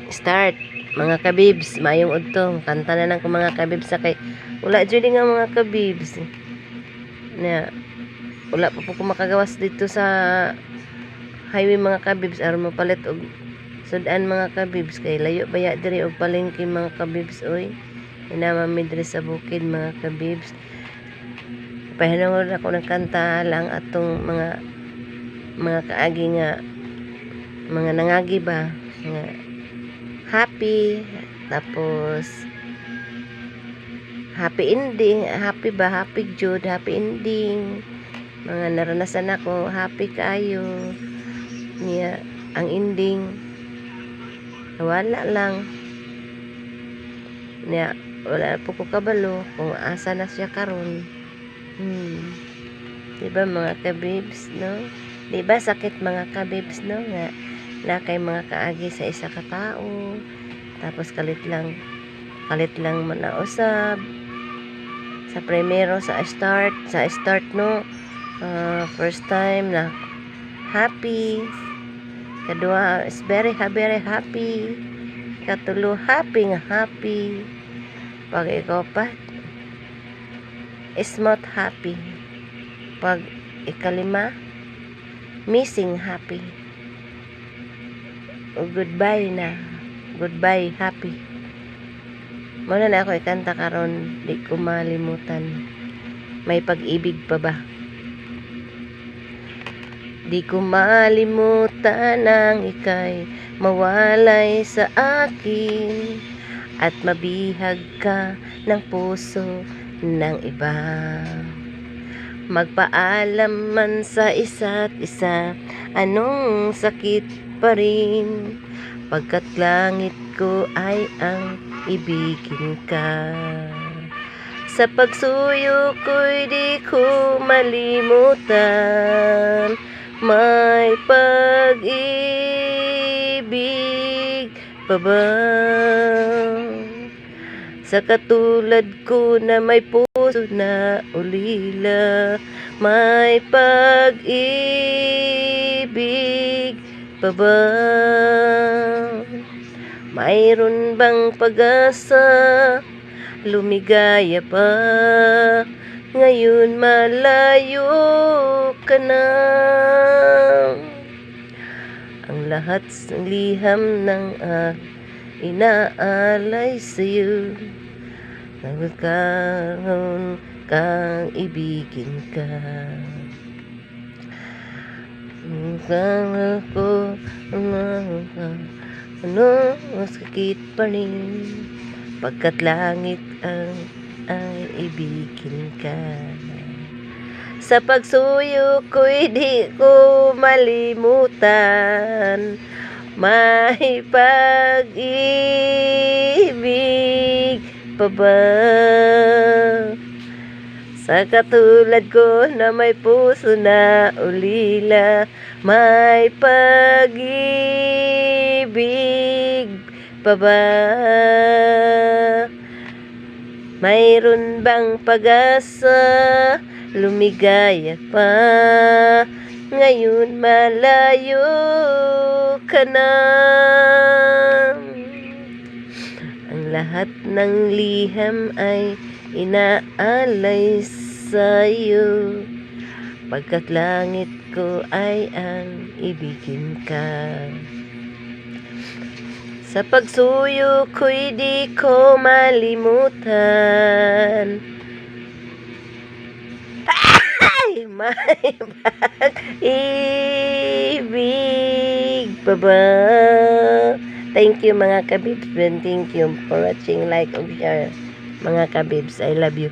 Start. Mga kabibs, mayong udto. Kanta na lang ko mga kabibs sa kay. Wala dyan nga mga kabibs. Na, wala pa po ko makagawas dito sa highway mga kabibs. Aron mapalit og sudan mga kabibs. Kay layo baya diri og palengke mga kabibs. Oy, inamami diri sa bukid mga kabibs. Pahinawon ako ng kanta lang atong mga kaagi nga mga nangagi ba nga happy, tapos happy ending, happy jud, happy ending, mga naranasan ako, happy kaayo niya ang ending wala lang niya, wala po ko kabalo kung asa na siya karon. Diba mga kabibs, no? Diba sakit mga kabibs, no? Nga na kay mga kaagi sa isa ka tao, tapos kalit lang manausab sa primero sa start no, first time na happy, kadua is very happy, katulo happy, pag ikaw pa is not happy, pag ikalima missing happy, o goodbye happy. Muna na ako ikanta karon, di ko malimutan. May pag-ibig pa ba? Di ko malimutan ang ika'y mawalay sa akin at mabihag ka ng puso ng iba. Magpaalam man sa isa't isa, anong sakit pa rin, pagkat langit ko ay ang ibigin ka. Sa pagsuyo ko'y di ko malimutan, may pag-ibig pa ba? Sa katulad ko na may puso na ulila, may pag-ibig pa ba? Mayroon bang pag-asa, lumigaya pa, ngayon malayo ka na. Ang lahat ng liham ng inaalay sa'yo, nagkaroon kang ibigin ka. Sana ko mas sakit pa rin, pagkat langit ang ibigin ka. Sa pagsuyo ko'y di ko malimutan, may pag-ibig pa ba? Sa katulad ko na may puso na ulila, may pag-ibig pa ba? Mayroon bang pag-asa, lumigaya pa, ngayon malayo ka na. Ang lahat ng liham ay inaalay sa'yo, pagkat langit ko ay ang ibigin ka. Sa pagsuyo ko'y di ko malimutan, ay may pag-ibig pa ba? Thank you mga kabibs, thank you for watching, like and share mga kabibs, I love you.